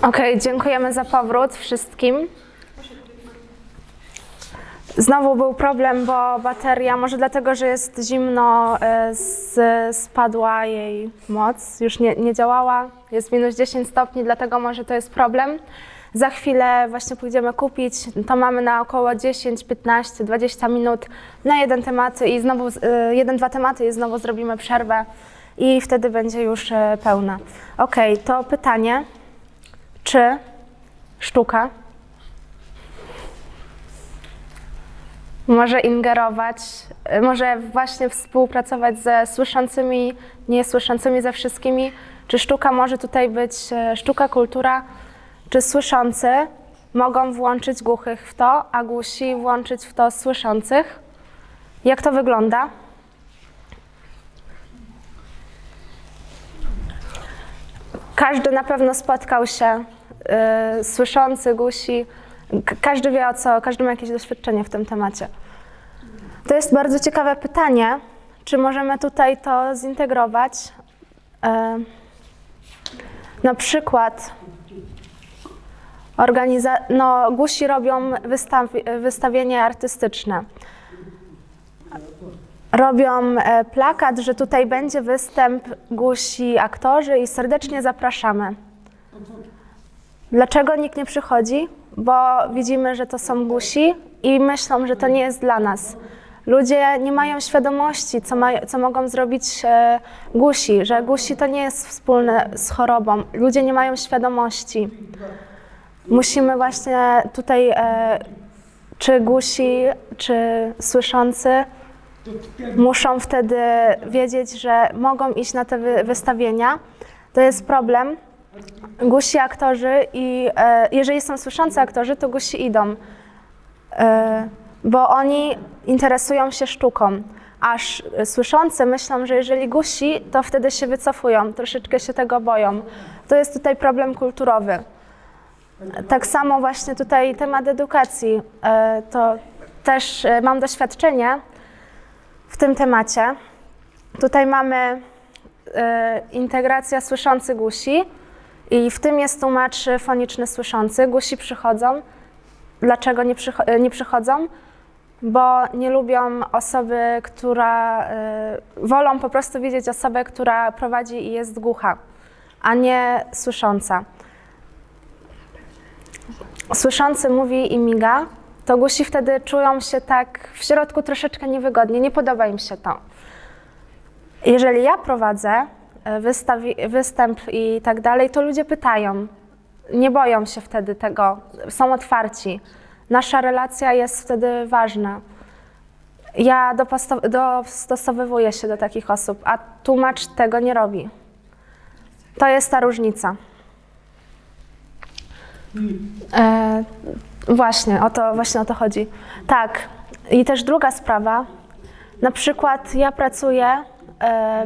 Okej, dziękujemy za powrót wszystkim. Znowu był problem, bo bateria, może dlatego, że jest zimno, spadła jej moc, już nie działała, jest minus 10 stopni, dlatego może to jest problem. Za chwilę właśnie pójdziemy kupić, to mamy na około 10, 15, 20 minut na jeden temat i znowu dwa tematy i znowu zrobimy przerwę i wtedy będzie już pełna. Okej, to pytanie, czy sztuka może ingerować, może właśnie współpracować ze słyszącymi, niesłyszącymi, ze wszystkimi? Czy sztuka może tutaj być, sztuka, kultura, czy słyszący mogą włączyć głuchych w to, a głusi włączyć w to słyszących? Jak to wygląda? Każdy na pewno spotkał się, słyszący, głusi, każdy wie o co, każdy ma jakieś doświadczenie w tym temacie. To jest bardzo ciekawe pytanie, czy możemy tutaj to zintegrować. Na przykład głusi robią wystawienie artystyczne. Robią plakat, że tutaj będzie występ głusi aktorzy i serdecznie zapraszamy. Dlaczego nikt nie przychodzi? Bo widzimy, że to są głusi i myślą, że to nie jest dla nas. Ludzie nie mają świadomości, co mogą zrobić głusi, że głusi to nie jest wspólne z chorobą. Ludzie nie mają świadomości. Musimy właśnie tutaj, czy głusi, czy słyszący, muszą wtedy wiedzieć, że mogą iść na te wystawienia. To jest problem. Głusi aktorzy i jeżeli są słyszący aktorzy, to głusi idą, bo oni interesują się sztuką, aż słyszący myślą, że jeżeli głusi, to wtedy się wycofują, troszeczkę się tego boją. To jest tutaj problem kulturowy. Tak samo właśnie tutaj temat edukacji, to też mam doświadczenie w tym temacie. Tutaj mamy integracja słyszący-głusi i w tym jest tłumacz foniczny słyszący. Głusi przychodzą. Dlaczego nie przychodzą? Bo nie lubią osoby, która... wolą po prostu widzieć osobę, która prowadzi i jest głucha, a nie słysząca. Słyszący mówi i miga, to głusi wtedy czują się tak w środku troszeczkę niewygodnie, nie podoba im się to. Jeżeli ja prowadzę występ i tak dalej, to ludzie pytają, nie boją się wtedy tego, są otwarci. Nasza relacja jest wtedy ważna. Ja dostosowywuję się do takich osób, a tłumacz tego nie robi. To jest ta różnica. Właśnie o to chodzi. Tak. I też druga sprawa. Na przykład ja pracuję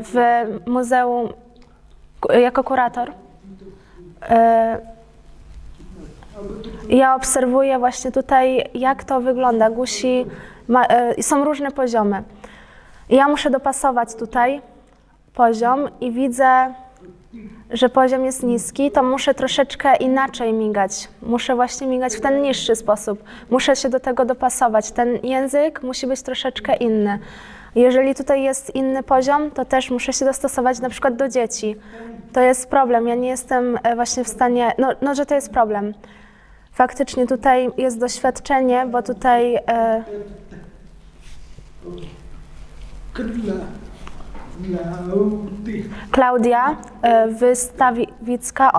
w muzeum jako kurator. Ja obserwuję właśnie tutaj, jak to wygląda. Głusi są różne poziomy. Ja muszę dopasować tutaj poziom i widzę, że poziom jest niski, to muszę troszeczkę inaczej migać. Muszę właśnie migać w ten niższy sposób. Muszę się do tego dopasować. Ten język musi być troszeczkę inny. Jeżeli tutaj jest inny poziom, to też muszę się dostosować na przykład do dzieci. To jest problem. Ja nie jestem właśnie w stanie, że to jest problem. Faktycznie tutaj jest doświadczenie, bo tutaj Klaudia Wystawicka,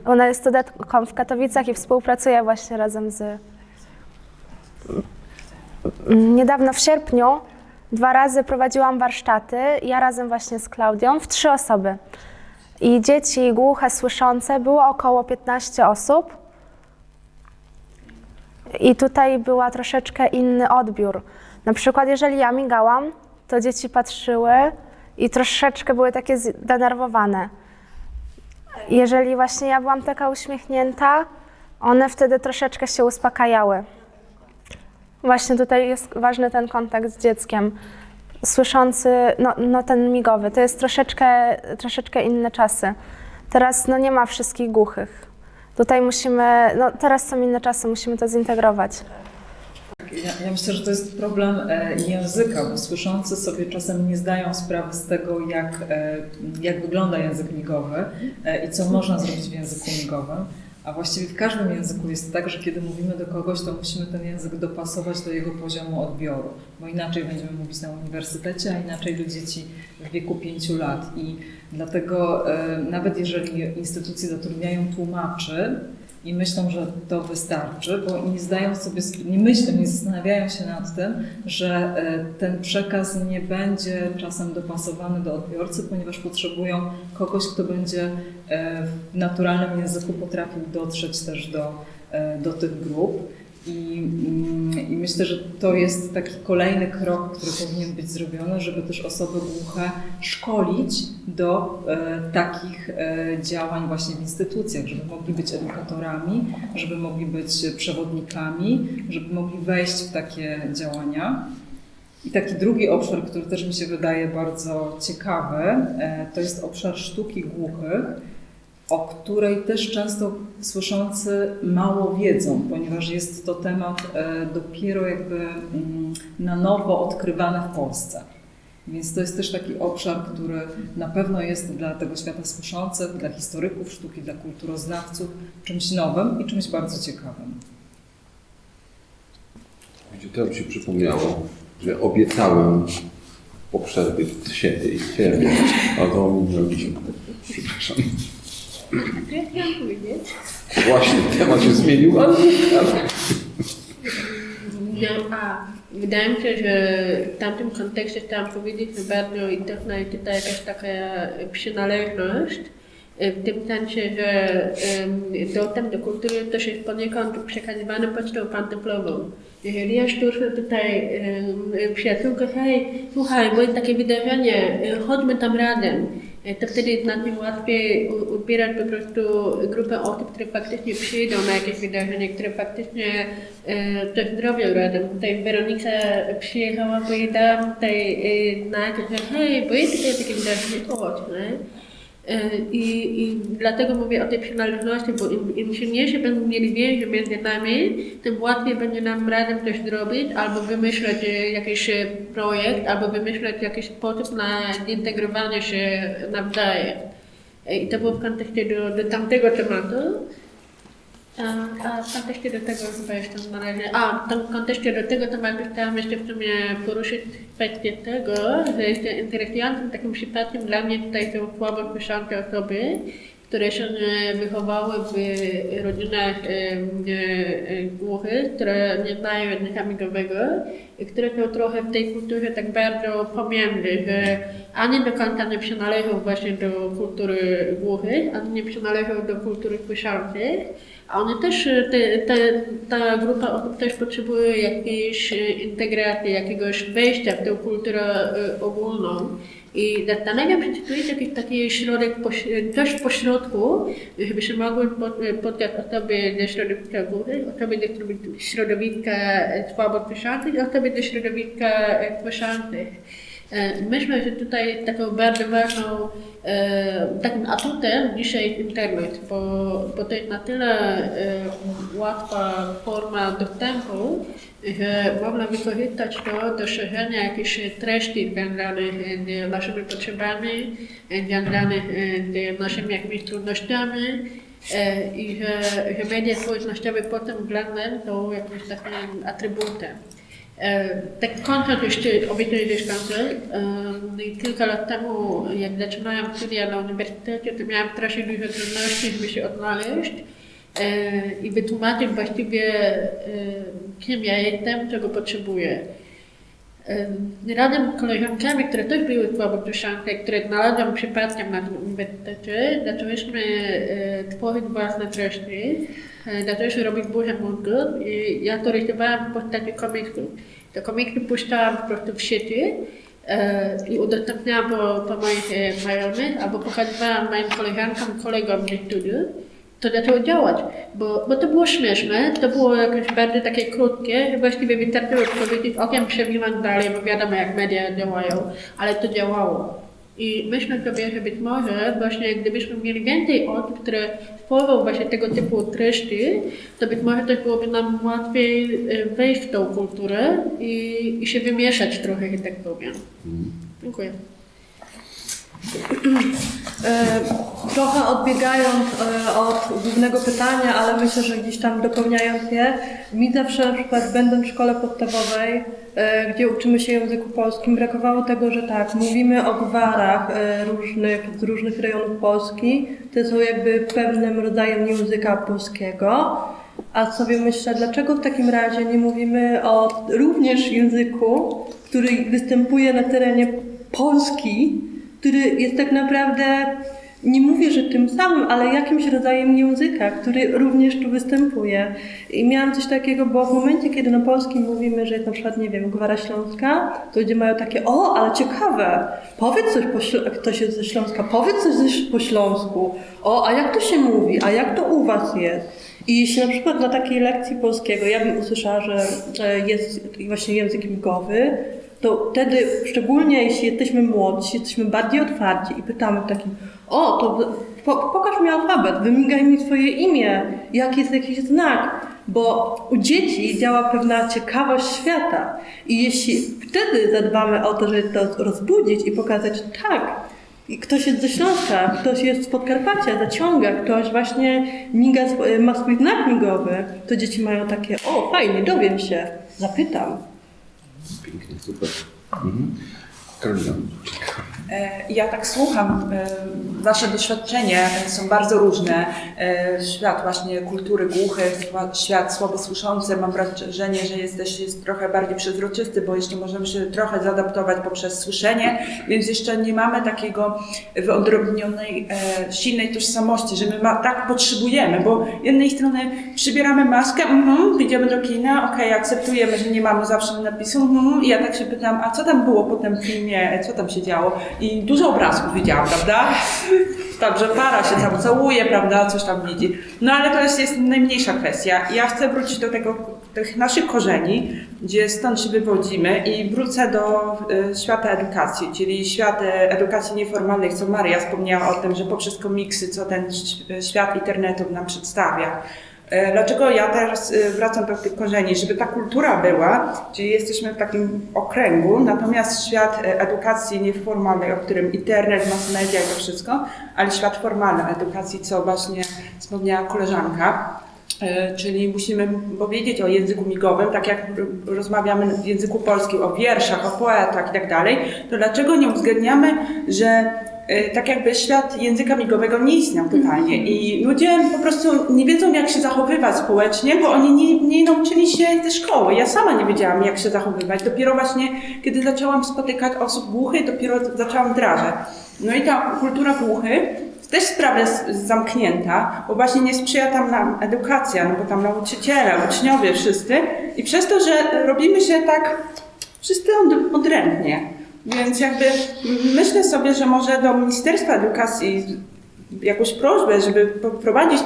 ona jest studentką w Katowicach i współpracuje właśnie razem z... Niedawno w sierpniu 2 razy prowadziłam warsztaty, ja razem właśnie z Klaudią, w 3 osoby. I dzieci głuche, słyszące, było około 15 osób. I tutaj była troszeczkę inny odbiór. Na przykład jeżeli ja migałam, to dzieci patrzyły i troszeczkę były takie zdenerwowane. Jeżeli właśnie ja byłam taka uśmiechnięta, one wtedy troszeczkę się uspokajały. Właśnie tutaj jest ważny ten kontakt z dzieckiem. Słyszący, ten migowy, to jest troszeczkę inne czasy. Teraz no, nie ma wszystkich głuchych. Tutaj musimy, no teraz są inne czasy, musimy to zintegrować. Ja myślę, że to jest problem języka, bo słyszący sobie czasem nie zdają sprawy z tego, jak wygląda język migowy i co można zrobić w języku migowym. A właściwie w każdym języku jest tak, że kiedy mówimy do kogoś, to musimy ten język dopasować do jego poziomu odbioru, bo inaczej będziemy mówić na uniwersytecie, a inaczej do dzieci w wieku 5 lat. I dlatego nawet jeżeli instytucje zatrudniają tłumaczy i myślą, że to wystarczy, bo nie zdają sobie, nie zastanawiają się nad tym, że ten przekaz nie będzie czasem dopasowany do odbiorcy, ponieważ potrzebują kogoś, kto będzie w naturalnym języku potrafił dotrzeć też do tych grup. I myślę, że to jest taki kolejny krok, który powinien być zrobiony, żeby też osoby głuche szkolić do takich działań właśnie w instytucjach, żeby mogli być edukatorami, żeby mogli być przewodnikami, żeby mogli wejść w takie działania. I taki drugi obszar, który też mi się wydaje bardzo ciekawy, to jest obszar sztuki głuchych, o której też często słyszący mało wiedzą, ponieważ jest to temat dopiero jakby na nowo odkrywany w Polsce. Więc to jest też taki obszar, który na pewno jest dla tego świata słyszących, dla historyków sztuki, dla kulturoznawców czymś nowym i czymś bardzo ciekawym. Teraz mi się przypomniało, że obiecałem po przerwie siebie i ciebie, a to ominęliśmy. Przepraszam. Ja chciałam powiedzieć. Właśnie, temat się zmienił, ale... Wydaje mi się, że w tamtym kontekście chciałam powiedzieć, że bardzo istotna jest tutaj jakaś taka przynależność, w tym sensie, że dostęp do kultury też jest poniekąd przekazywany pocztą pantoflową. Jeżeli ja szturchnę tutaj przyjaciółkę, hej, słuchaj, bo jest takie wydarzenie, chodźmy tam razem, to wtedy jest znacznie łatwiej ubierać po prostu grupę osób, które faktycznie przyjdą na jakieś wydarzenie, które faktycznie coś zrobią razem. Tutaj Weronika przyjechała, powiedziałam tutaj na jakieś, hej, bo jest tutaj takie wydarzenie, chodź, nie? I dlatego mówię o tej przynależności, bo im silniejsze będą mieli więzi między nami, tym łatwiej będzie nam razem coś zrobić, albo wymyśleć jakiś projekt, albo wymyśleć jakiś sposób na zintegrowanie się nawzajem. I to było w kontekście do tamtego tematu. A w kontekście do tego chyba jeszcze na razie. W kontekście do tego tematu chciałam jeszcze w sumie poruszyć kwestię tego, że jeszcze interesującym takim przypadkiem dla mnie tutaj są słabo słyszące osoby, które się wychowały w rodzinach głuchych, które nie znają języka migowego i które są trochę w tej kulturze tak bardzo pomiędzy, że ani do końca nie przynależą właśnie do kultury głuchych, ani nie przynależą do kultury słyszących. A one też, ta grupa osób też potrzebuje jakiejś integracji, jakiegoś wejścia w tę kulturę ogólną. I zastanawiam się, czy tu jest jakiś taki środek, coś pośrodku, żeby się mogły spotkać osoby ze środowiska głuchych, osoby ze środowiska słabosłyszących i osoby ze środowiska słyszących. Myślę, że tutaj taką bardzo ważną, takim atutem dzisiaj jest internet, bo to jest na tyle łatwa forma dostępu, że można wykorzystać to do szerzenia jakichś treści związanych z naszymi potrzebami, związanych z naszymi jakimiś trudnościami i że media społecznościowe pod tym względem są jakimś takim atrybutem. Tak kończąc jeszcze, obiecuję też kończę. Kilka lat temu, jak zaczynałam studia na uniwersytecie, to miałam strasznie dużo trudności, żeby się odnaleźć i wytłumaczyć właściwie, kim ja jestem, czego potrzebuję. Razem z koleżankami, które też były słabosłyszące, które znalazłam przypadkiem na tym uniwersytecie, zaczęłyśmy tworzyć własne treści, zaczęłyśmy robić burzę mózgu i ja to rysowałam w postaci komiksów. Te komiksy puszczałam po prostu w sieci i udostępniałam po moich znajomych, albo pokazywałam moim koleżankom, kolegom ze studiów. To zaczęło działać, bo to było śmieszne, to było jakieś bardzo takie krótkie, że właściwie wystarczyło powiedzieć, okiem przewijać dalej, bo wiadomo jak media działają, ale to działało. I myślę sobie, że być może właśnie gdybyśmy mieli więcej osób, które tworzą właśnie tego typu treści, to być może też byłoby nam łatwiej wejść w tą kulturę i się wymieszać trochę, że tak powiem. Dziękuję. Trochę odbiegając od głównego pytania, ale myślę, że gdzieś tam dopełniając je, mi zawsze na przykład będąc w szkole podstawowej, gdzie uczymy się języku polskim, brakowało tego, że tak, mówimy o gwarach z różnych rejonów Polski, które są jakby pewnym rodzajem języka polskiego, a sobie myślę, dlaczego w takim razie nie mówimy o również języku, który występuje na terenie Polski, który jest tak naprawdę, nie mówię, że tym samym, ale jakimś rodzajem języka, który również tu występuje. I miałam coś takiego, bo w momencie, kiedy na polskim mówimy, że jest na przykład, nie wiem, gwara śląska, to ludzie mają takie, o, ale ciekawe, powiedz coś, ktoś jest ze Śląska, powiedz coś po śląsku, o, a jak to się mówi, a jak to u was jest? I jeśli na przykład na takiej lekcji polskiego ja bym usłyszała, że jest właśnie język migowy, to wtedy, szczególnie jeśli jesteśmy młodsi, jesteśmy bardziej otwarci i pytamy takim, o, to pokaż mi alfabet, wymigaj mi swoje imię, jaki jest jakiś znak, bo u dzieci działa pewna ciekawość świata i jeśli wtedy zadbamy o to, żeby to rozbudzić i pokazać, tak, ktoś jest ze Śląska, ktoś jest z Podkarpacia, zaciąga, ktoś właśnie ma swój znak migowy, to dzieci mają takie, o, fajnie, dowiem się, zapytam. Pięknie, super. Karolina. Ja tak słucham, wasze doświadczenia są bardzo różne. Świat właśnie kultury głuchych, świat słabosłyszący, mam wrażenie, że jest trochę bardziej przezroczysty, bo jeszcze możemy się trochę zaadaptować poprzez słyszenie, więc jeszcze nie mamy takiego wyodrębnionej, silnej tożsamości, że my tak potrzebujemy, bo z jednej strony przybieramy maskę, idziemy do kina, okej, akceptujemy, że nie mamy zawsze napisu, i ja tak się pytam, a co tam było po tym filmie, co tam się działo? I dużo obrazków widziałam, prawda? Także para się tam całuje, prawda, coś tam widzi. No ale to jest najmniejsza kwestia. Ja chcę wrócić do tych naszych korzeni, gdzie stąd się wywodzimy i wrócę do świata edukacji, czyli świat edukacji nieformalnej, co Maria wspomniała o tym, że poprzez komiksy, co ten świat internetu nam przedstawia. Dlaczego ja teraz wracam do tych korzeni? Żeby ta kultura była, czyli jesteśmy w takim okręgu, natomiast świat edukacji nieformalnej, o którym internet, mass media i to wszystko, ale świat formalny edukacji, co właśnie wspomniała koleżanka, czyli musimy powiedzieć o języku migowym, tak jak rozmawiamy w języku polskim o wierszach, o poetach i tak dalej, to dlaczego nie uwzględniamy, że tak jakby świat języka migowego nie istniał totalnie i ludzie po prostu nie wiedzą, jak się zachowywać społecznie, bo oni nie nauczyli się ze szkoły. Ja sama nie wiedziałam, jak się zachowywać. Dopiero właśnie, kiedy zaczęłam spotykać osób głuchych, dopiero zaczęłam wdrażać. No i ta kultura głuchych też sprawa jest zamknięta, bo właśnie nie sprzyja tam nam edukacja, no bo tam nauczyciele, uczniowie, wszyscy i przez to, że robimy się tak wszyscy odrębnie. Więc jakby myślę sobie, że może do Ministerstwa Edukacji jakąś prośbę, żeby wprowadzić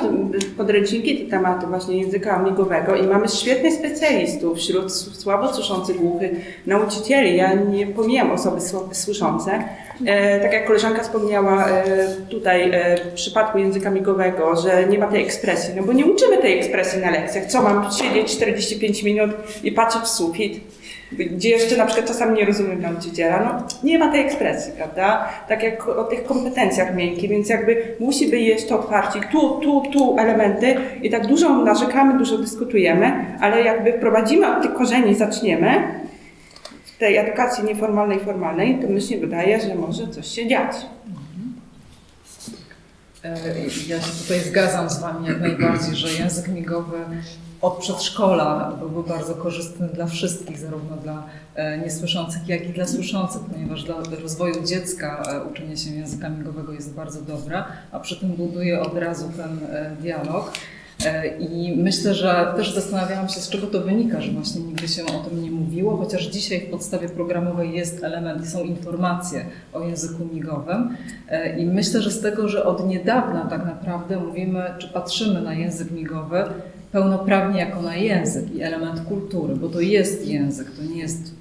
podręczniki do tematu właśnie języka migowego i mamy świetnych specjalistów wśród słabo słyszących głuchych, nauczycieli, ja nie pomijam osoby słyszące. Tak jak koleżanka wspomniała tutaj w przypadku języka migowego, że nie ma tej ekspresji, no bo nie uczymy tej ekspresji na lekcjach. Co, mam siedzieć 45 minut i patrzeć w sufit? Gdzie jeszcze na przykład czasami nie rozumiem nauczyciela, no nie ma tej ekspresji, prawda? Tak jak o tych kompetencjach miękkich, więc jakby musi być jeszcze otwarcie, tu elementy i tak dużo narzekamy, dużo dyskutujemy, ale jakby wprowadzimy od tych korzeni, zaczniemy w tej edukacji nieformalnej, formalnej, to mi się wydaje, że może coś się dziać. Ja się tutaj zgadzam z Wami jak najbardziej, że język migowy od przedszkola byłby bardzo korzystny dla wszystkich, zarówno dla niesłyszących, jak i dla słyszących, ponieważ dla rozwoju dziecka uczenie się języka migowego jest bardzo dobre, a przy tym buduje od razu ten dialog. I myślę, że też zastanawiałam się, z czego to wynika, że właśnie nigdy się o tym nie mówiło, chociaż dzisiaj w podstawie programowej jest element, są informacje o języku migowym. I myślę, że z tego, że od niedawna tak naprawdę mówimy, czy patrzymy na język migowy pełnoprawnie jako na język i element kultury, bo to jest język, to nie jest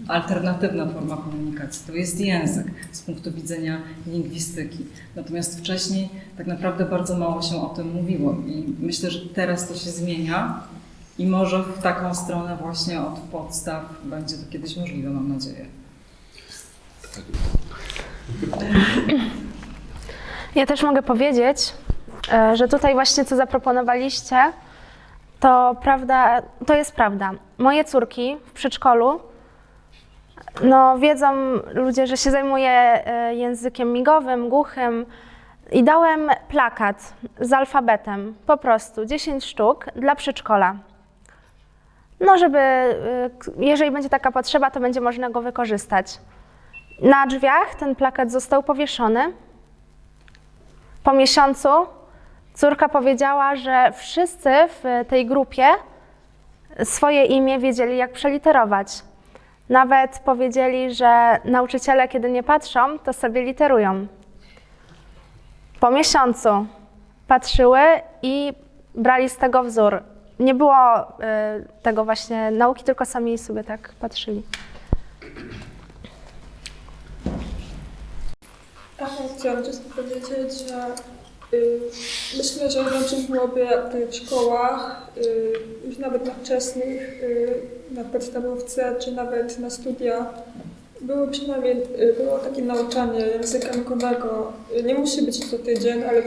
alternatywna forma komunikacji. To jest język z punktu widzenia lingwistyki. Natomiast wcześniej tak naprawdę bardzo mało się o tym mówiło i myślę, że teraz to się zmienia i może w taką stronę właśnie od podstaw będzie to kiedyś możliwe, mam nadzieję. Ja też mogę powiedzieć, że tutaj właśnie co zaproponowaliście, to prawda, to jest prawda. Moje córki w przedszkolu, no wiedzą ludzie, że się zajmuję językiem migowym, głuchym i dałem plakat z alfabetem, po prostu 10 sztuk dla przedszkola. No żeby, jeżeli będzie taka potrzeba, to będzie można go wykorzystać. Na drzwiach ten plakat został powieszony. Po miesiącu córka powiedziała, że wszyscy w tej grupie swoje imię wiedzieli, jak przeliterować. Nawet powiedzieli, że nauczyciele, kiedy nie patrzą, to sobie literują. Po miesiącu patrzyły i brali z tego wzór. Nie było tego właśnie nauki, tylko sami sobie tak patrzyli. Chciałam tylko powiedzieć, że myślę, że dobrze byłoby w szkołach, już nawet na wczesnych, na podstawówce czy nawet na studiach, było takie nauczanie języka migowego. Nie musi być co tydzień, ale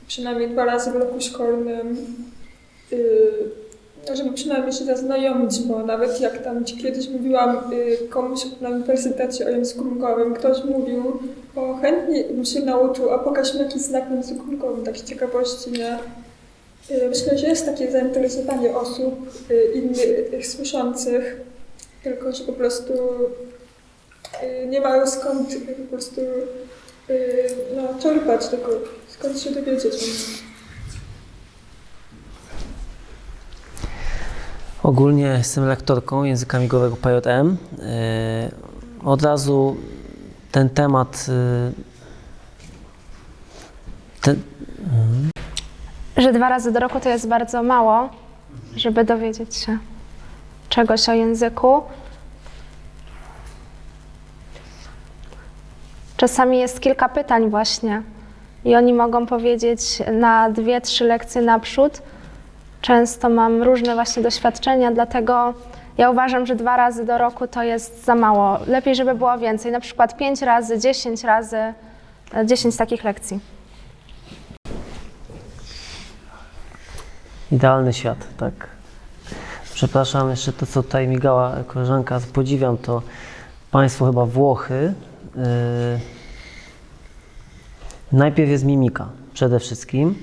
przynajmniej 2 razy w roku szkolnym, żeby przynajmniej się zaznajomić, bo nawet jak tam kiedyś mówiłam komuś na uniwersytecie o języku migowym, ktoś mówił, o chętnie bym się nauczył, a pokaż mi jakiś znak w języku migowym, tak z ciekawości, nie? Myślę, że jest takie zainteresowanie osób innych słyszących, tylko że po prostu nie mają skąd po prostu czerpać tego, skąd się dowiedzieć. Ogólnie jestem lektorką języka migowego PJM. Od razu ten temat... Że 2 razy do roku to jest bardzo mało, żeby dowiedzieć się czegoś o języku. Czasami jest kilka pytań właśnie i oni mogą powiedzieć na 2-3 lekcje naprzód. Często mam różne właśnie doświadczenia, dlatego ja uważam, że 2 razy do roku to jest za mało. Lepiej, żeby było więcej, na przykład 5 razy, 10 razy, 10 takich lekcji. Idealny świat, tak. Przepraszam, jeszcze to, co tutaj migała koleżanka, podziwiam to państwo chyba Włochy. Najpierw jest mimika przede wszystkim.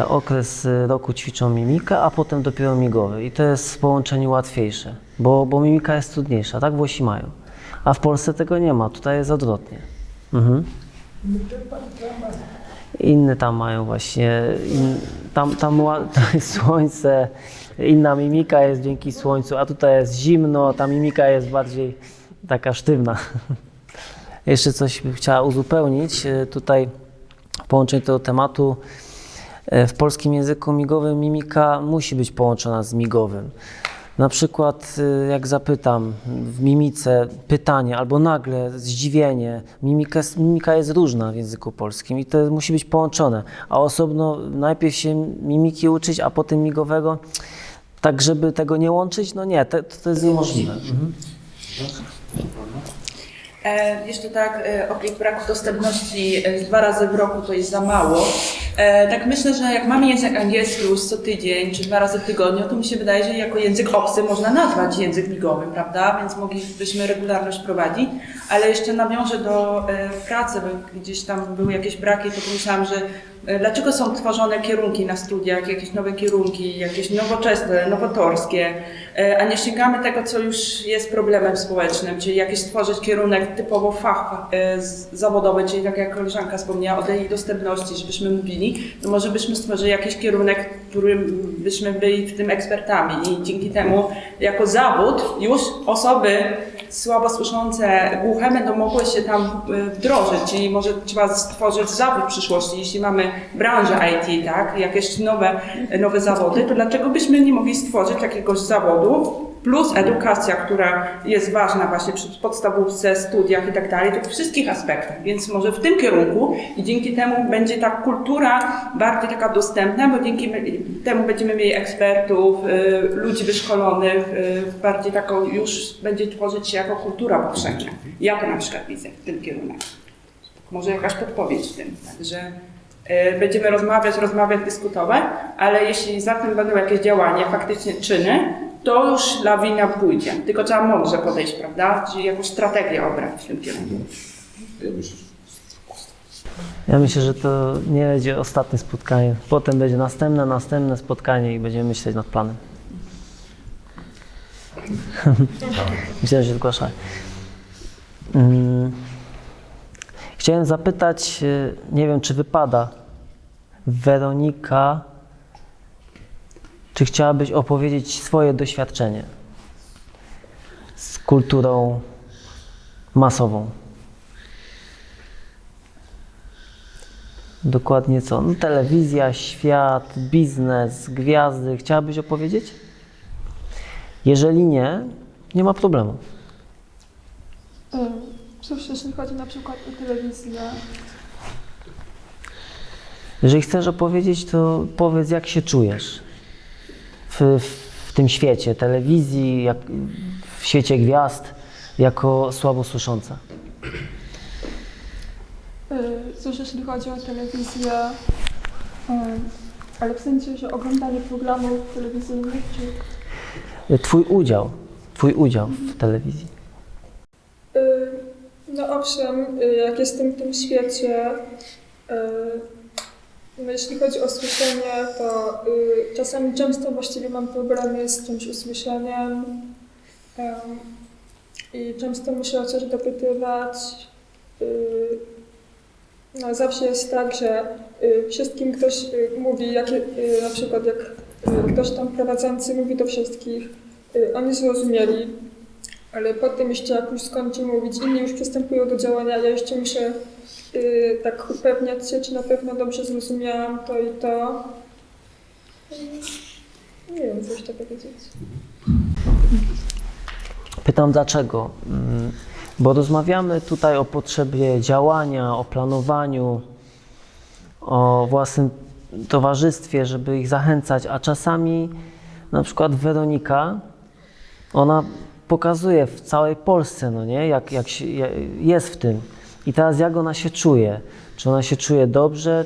Okres roku ćwiczą mimikę, a potem dopiero migowy. I to jest w połączeniu łatwiejsze, bo mimika jest trudniejsza, tak Włosi mają. A w Polsce tego nie ma, tutaj jest odwrotnie. Inne tam mają właśnie, tam jest słońce, inna mimika jest dzięki słońcu, a tutaj jest zimno, ta mimika jest bardziej taka sztywna. Jeszcze coś bym chciała uzupełnić tutaj w połączeniu tego tematu. W polskim języku migowym mimika musi być połączona z migowym. Na przykład jak zapytam w mimice pytanie albo nagle zdziwienie, mimika jest różna w języku polskim i to musi być połączone, a osobno najpierw się mimiki uczyć, a potem migowego, tak żeby tego nie łączyć, no nie, to jest niemożliwe. Jeszcze tak, o braku dostępności 2 razy w roku to jest za mało. Tak myślę, że jak mamy język angielski już co tydzień czy 2 razy w tygodniu, to mi się wydaje, że jako język obcy można nazwać język migowym, prawda? Więc moglibyśmy regularność prowadzić. Ale jeszcze nawiążę do pracy, bo gdzieś tam były jakieś braki, to pomyślałam, że dlaczego są tworzone kierunki na studiach, jakieś nowe kierunki, jakieś nowoczesne, nowatorskie, a nie sięgamy tego, co już jest problemem społecznym, czyli jakiś stworzyć kierunek typowo fach zawodowy, czyli tak jak koleżanka wspomniała o tej dostępności, żebyśmy mówili, to może byśmy stworzyli jakiś kierunek, którym byśmy byli w tym ekspertami i dzięki temu jako zawód już osoby słabo słyszące, głuche będą mogły się tam wdrożyć, czyli może trzeba stworzyć zawód w przyszłości, jeśli mamy branżę IT, tak, jakieś nowe zawody, to dlaczego byśmy nie mogli stworzyć jakiegoś zawodu plus edukacja, która jest ważna właśnie przy podstawówce, studiach i tak dalej, to w wszystkich aspektach, więc może w tym kierunku i dzięki temu będzie ta kultura bardziej taka dostępna, bo dzięki temu będziemy mieli ekspertów, ludzi wyszkolonych, bardziej taką już będzie tworzyć się jako kultura powszechna. Ja to na przykład widzę w tym kierunku. Może jakaś podpowiedź w tym, także będziemy rozmawiać, dyskutować, ale jeśli za tym będą jakieś działania, faktycznie czyny, to już lawina pójdzie. Tylko trzeba mądrze podejść, prawda? Czyli jakąś strategię obrać w tym kierunku. Ja myślę, że to nie będzie ostatnie spotkanie. Potem będzie następne spotkanie i będziemy myśleć nad planem. Myślę, że się zgłasza. Chciałem zapytać, nie wiem, czy wypada, Weronika, czy chciałabyś opowiedzieć swoje doświadczenie z kulturą masową? Dokładnie co? No, telewizja, świat, biznes, gwiazdy. Chciałabyś opowiedzieć? Jeżeli nie, nie ma problemu. Cóż, jeśli chodzi na przykład o telewizję, Jeżeli chcesz opowiedzieć, to powiedz, jak się czujesz w tym świecie telewizji, w świecie gwiazd, jako słabosłysząca. cóż, jeśli chodzi o telewizję, ale w sensie, że oglądanie programów telewizyjnych, czy... Twój udział w telewizji. No owszem, jak jestem w tym świecie, no jeśli chodzi o słyszenie, to czasami często właściwie mam problemy z czymś usłyszeniem i często muszę o coś dopytywać. No zawsze jest tak, że wszystkim ktoś mówi, na przykład jak ktoś tam prowadzący mówi do wszystkich, oni zrozumieli, ale potem jeszcze jak już skończy mówić, inni już przystępują do działania, ja jeszcze muszę tak upewniać się, czy na pewno dobrze zrozumiałam to i to. Nie wiem, co jeszcze powiedzieć. Pytam dlaczego, bo rozmawiamy tutaj o potrzebie działania, o planowaniu, o własnym towarzystwie, żeby ich zachęcać, a czasami na przykład Weronika, ona pokazuje w całej Polsce, no nie, jak jest w tym. I teraz jak ona się czuje? Czy ona się czuje dobrze,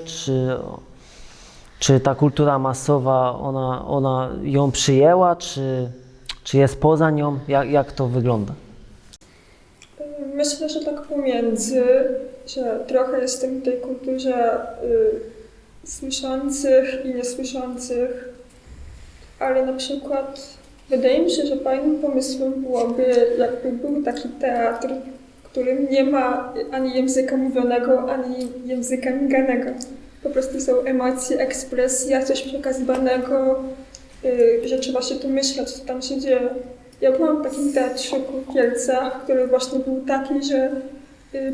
czy ta kultura masowa, ona ją przyjęła, czy jest poza nią? Jak to wygląda? Myślę, że tak pomiędzy, że trochę jestem w tej kulturze słyszących i niesłyszących, ale na przykład wydaje mi się, że fajnym pomysłem byłoby, jakby był taki teatr, w którym nie ma ani języka mówionego, ani języka miganego. Po prostu są emocje, ekspresja, coś przekazywanego, że trzeba się tu myśleć, co tam się dzieje. Ja byłam w takim teatrzyku w Kielcach, który właśnie był taki, że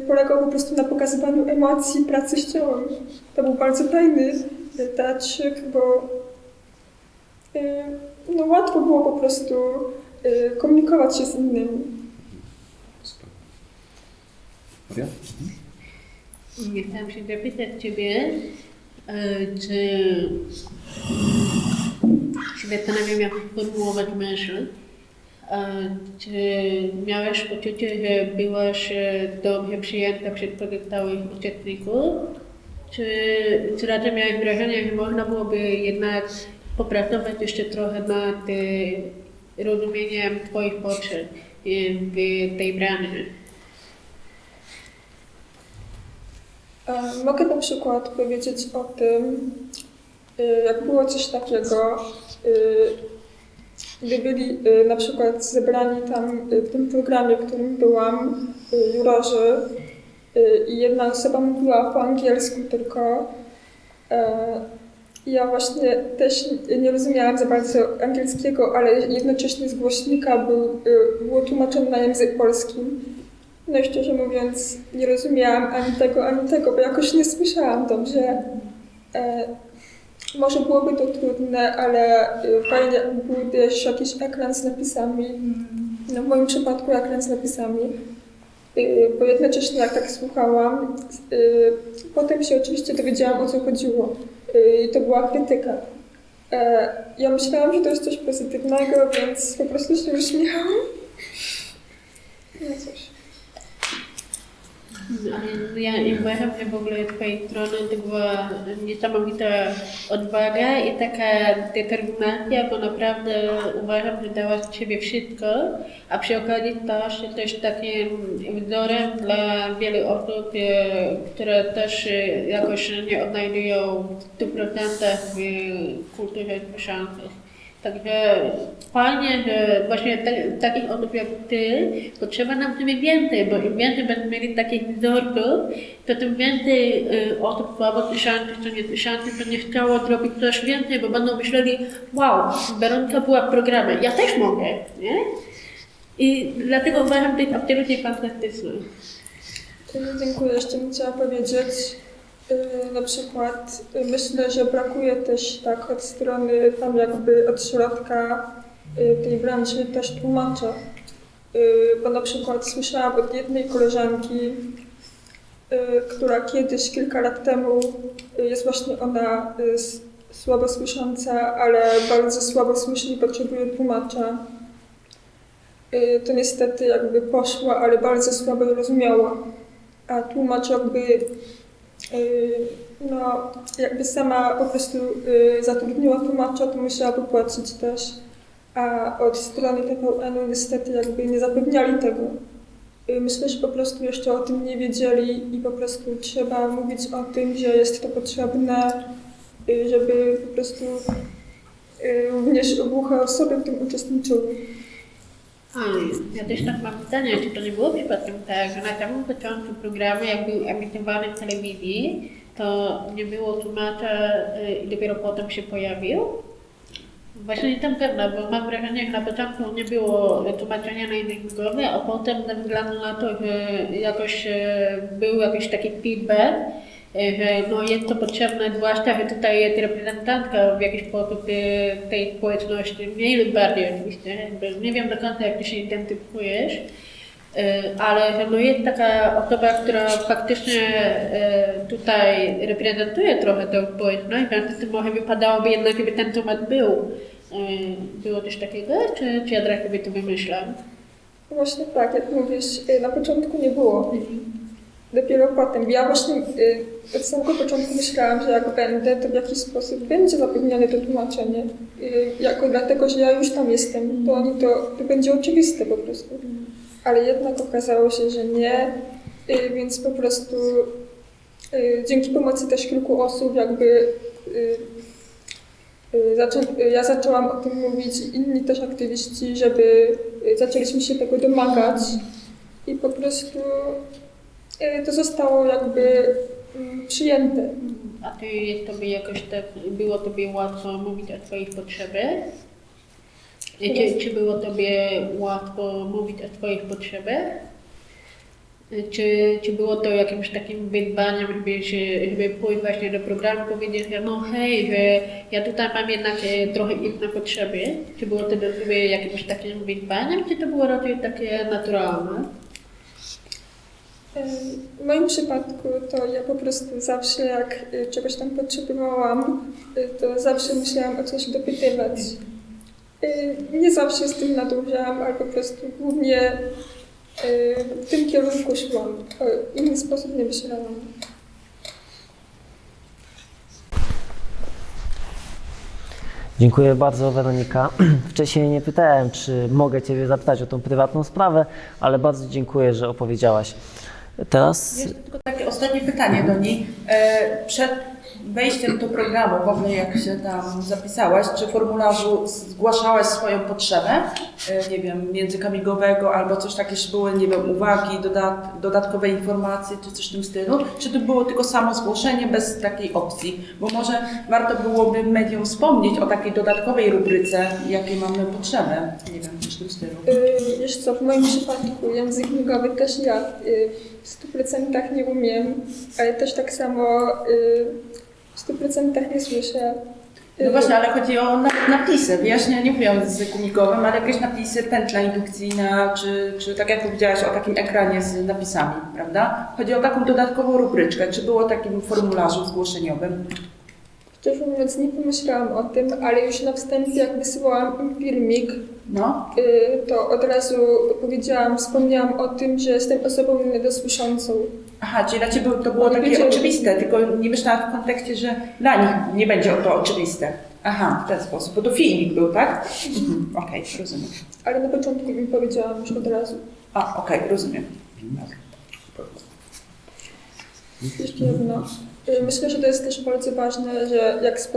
polegał po prostu na pokazywaniu emocji, pracy z ciałem. To był bardzo fajny teatrzyk, bo no, łatwo było po prostu komunikować się z innymi. Chciałam się zapytać Ciebie, czy zastanawiam, jak formułować myśl. Czy miałeś poczucie, że byłaś dobrze przyjęta przez pozostałych uczestników? Czy raczej miałeś wrażenie, że można byłoby jednak popracować jeszcze trochę nad rozumieniem Twoich potrzeb w tej branży? Mogę na przykład powiedzieć o tym, jak było coś takiego, gdy byli na przykład zebrani tam w tym programie, w którym byłam, jurorzy i jedna osoba mówiła po angielsku tylko. Ja właśnie też nie rozumiałam za bardzo angielskiego, ale jednocześnie z głośnika było tłumaczone na język polski. No i szczerze mówiąc, nie rozumiałam ani tego, bo jakoś nie słyszałam dobrze. może byłoby to trudne, ale fajnie był też jakiś ekran z napisami. No w moim przypadku ekran z napisami. Bo jednocześnie jak tak słuchałam, potem się oczywiście dowiedziałam, o co chodziło. I to była krytyka. Ja myślałam, że to jest coś pozytywnego, więc po prostu się uśmiechałam. No cóż. Ja uważam, że w ogóle z twojej strony to była niesamowita odwaga i taka determinacja, bo naprawdę uważam, że dałaś z siebie wszystko, a przy okazji stałaś się też takim wzorem dla wielu osób, które też jakoś nie odnajdują w 100% w kulturze słyszących. Także fajnie, że właśnie takich osób jak ty potrzeba nam tym więcej, bo im więcej będziemy mieli takich wzorców, to tym więcej osób słabo słyszących czy niesłyszących będzie chciało zrobić coś więcej, bo będą myśleli, wow, Weronika była w programie, ja też mogę, nie? I dlatego uważam, że to jest absolutnie fantastyczne. Dziękuję. Jeszcze bym chciała powiedzieć, na przykład myślę, że brakuje też tak od strony tam jakby od środka tej branży też tłumacza. Bo na przykład słyszałam od jednej koleżanki, która kiedyś, kilka lat temu, jest właśnie ona słabo słysząca, ale bardzo słabo słyszy i potrzebuje tłumacza. To niestety jakby poszła, ale bardzo słabo rozumiała. A tłumacz jakby sama po prostu zatrudniła tłumacza, to musiałaby płacić też. A od strony TVN-u niestety jakby nie zapewniali tego. Myślę, że po prostu jeszcze o tym nie wiedzieli i po prostu trzeba mówić o tym, że jest to potrzebne, żeby po prostu również głuche osoby w tym uczestniczyły. Ja też tak mam pytanie, czy to nie było przypadkiem tak, że na samym początku programu, jak był emitowany w telewizji, to nie było tłumacza i dopiero potem się pojawił? Właśnie nie jestem pewna, bo mam wrażenie, że na początku nie było tłumaczenia na język migowy, a potem ze względu na to, że jakoś był jakiś taki feedback, że no jest to potrzebne, zwłaszcza, że tutaj jest reprezentantka w jakiś sposób tej społeczności, mniej lub bardziej oczywiście, nie wiem do końca jak ty się identyfikujesz, ale że no jest taka osoba, która faktycznie tutaj reprezentuje trochę tę społeczność, więc to może wypadałoby jednak, żeby ten temat był. Było coś takiego, czy ja teraz sobie to wymyślam? Właśnie tak, jak mówisz, na początku nie było. Dopiero potem. Ja właśnie od samego początku myślałam, że jak będę, to w jakiś sposób będzie zapewnione to tłumaczenie. Jako dlatego, że ja już tam jestem, to będzie oczywiste po prostu. Ale jednak okazało się, że nie, więc po prostu dzięki pomocy też kilku osób jakby ja zaczęłam o tym mówić i inni też aktywiści, żeby zaczęliśmy się tego domagać i po prostu to zostało jakby przyjęte. A ty tobie jakoś tak, było tobie łatwo mówić o swoich potrzebach? Czy było tobie łatwo mówić o swoich potrzebach? Czy było to jakimś takim wyzwaniem, żeby pójść właśnie do programu i powiedzieć, że no hej, że ja tutaj mam jednak trochę inne potrzeby? Czy było to dla ciebie jakimś takim wyzwaniem, czy to było raczej takie naturalne? W moim przypadku to ja po prostu zawsze jak czegoś tam potrzebowałam, to zawsze musiałam o coś dopytywać. Nie zawsze z tym nadużałam, ale po prostu głównie w tym kierunku szłam. W inny sposób nie myślałam. Dziękuję bardzo, Weronika. Wcześniej nie pytałem, czy mogę Ciebie zapytać o tą prywatną sprawę, ale bardzo dziękuję, że opowiedziałaś. Teraz... Jeszcze tylko takie ostatnie pytanie do niej. Przed wejściem do programu, w ogóle jak się tam zapisałaś, czy w formularzu zgłaszałaś swoją potrzebę, nie wiem, języka migowego albo coś takie, czy były, nie wiem, uwagi, dodatkowe informacje, czy coś w tym stylu? Czy to było tylko samo zgłoszenie bez takiej opcji? Bo może warto byłoby medium wspomnieć o takiej dodatkowej rubryce, jakiej mamy potrzebę, nie wiem, coś w tym stylu. Wiesz co, w moim przypadku język migowy też ja w 100% nie umiem, ale też tak samo w 100% nie słyszę. No właśnie, ale chodzi o nawet napisy, wiesz, nie mówię o języku migowym, ale jakieś napisy, pętla indukcyjna, czy tak jak powiedziałaś o takim ekranie z napisami, prawda? Chodzi o taką dodatkową rubryczkę. Czy było w takim formularzu zgłoszeniowym? Szczerze mówiąc, nie pomyślałam o tym, ale już na wstępie, jak wysyłałam im filmik, No. to od razu wspomniałam o tym, że jestem osobą niedosłyszącą. Aha, czyli dla Ciebie to było takie oczywiste, tylko nie myślałam w kontekście, że dla nich nie będzie to oczywiste. Aha, w ten sposób, bo to filmik był, tak? Okej, rozumiem. Ale na początku im powiedziałam już od razu. Okej, rozumiem. Jeszcze jedno. Myślę, że to jest też bardzo ważne, że jak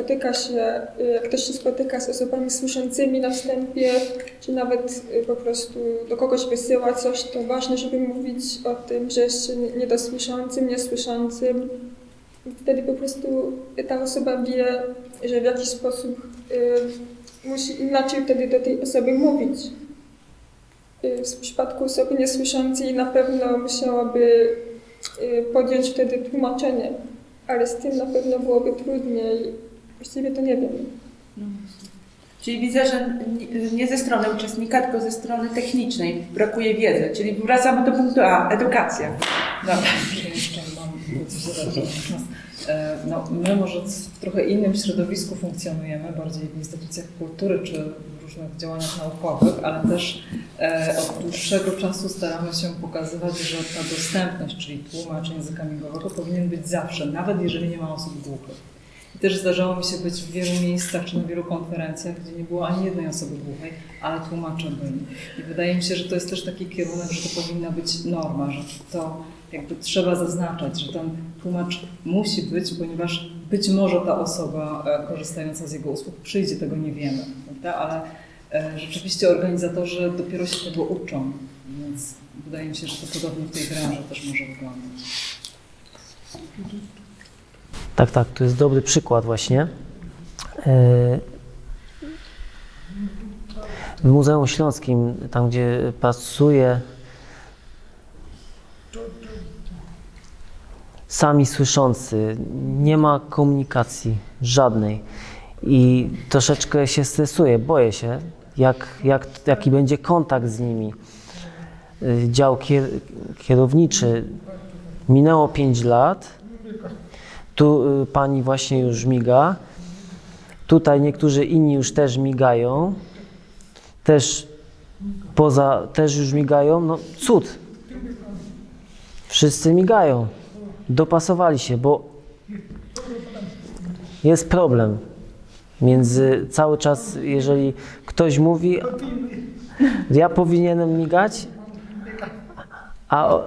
ktoś się spotyka z osobami słyszącymi na wstępie, czy nawet po prostu do kogoś wysyła coś, to ważne, żeby mówić o tym, że jest się niedosłyszącym, niesłyszącym. Wtedy po prostu ta osoba wie, że w jakiś sposób musi inaczej wtedy do tej osoby mówić. W przypadku osoby niesłyszącej na pewno musiałaby podjąć wtedy tłumaczenie, ale z tym na pewno byłoby trudniej. Właściwie to nie wiem. Czyli widzę, że nie ze strony uczestnika, tylko ze strony technicznej brakuje wiedzy. Czyli wracamy do punktu A, edukacja. Dobra, jeszcze mam coś dodać. No, my może w trochę innym środowisku funkcjonujemy, bardziej w instytucjach kultury czy w różnych działaniach naukowych, ale też od dłuższego czasu staramy się pokazywać, że ta dostępność, czyli tłumacz języka migowego powinien być zawsze, nawet jeżeli nie ma osób głuchych. I też zdarzało mi się być w wielu miejscach czy na wielu konferencjach, gdzie nie było ani jednej osoby głuchej, ale tłumacze byli. I wydaje mi się, że to jest też taki kierunek, że to powinna być norma, że to jakby trzeba zaznaczać, że ten tłumacz musi być, ponieważ być może ta osoba korzystająca z jego usług przyjdzie, tego nie wiemy, prawda? Ale rzeczywiście organizatorzy dopiero się tego uczą, więc wydaje mi się, że to podobnie w tej branży też może wyglądać. Tak, to jest dobry przykład właśnie. W Muzeum Śląskim, tam gdzie pracuję, sami słyszący, nie ma komunikacji żadnej i troszeczkę się stresuję, boję się, jaki będzie kontakt z nimi. Dział kierowniczy, minęło 5 lat, tu pani właśnie już miga, tutaj niektórzy inni już też migają, też już migają, no cud. Wszyscy migają, dopasowali się, bo jest problem między cały czas, jeżeli ktoś mówi, ja powinienem migać,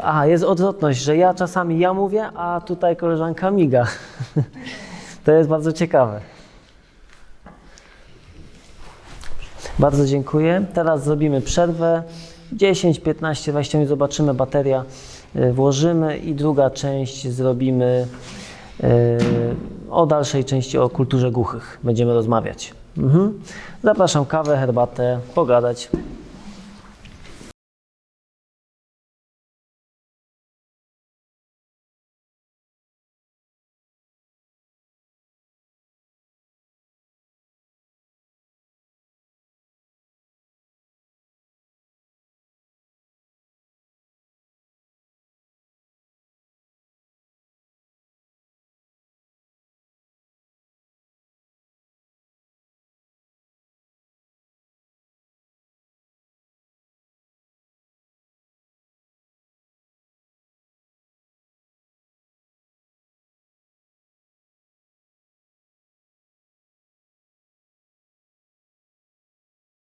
a jest odwrotność, że ja czasami mówię, a tutaj koleżanka miga. To jest bardzo ciekawe. Bardzo dziękuję. Teraz zrobimy przerwę. 10, 15, 20 minut zobaczymy, bateria włożymy i druga część zrobimy o dalszej części o kulturze głuchych. Będziemy rozmawiać. Zapraszam, kawę, herbatę, pogadać.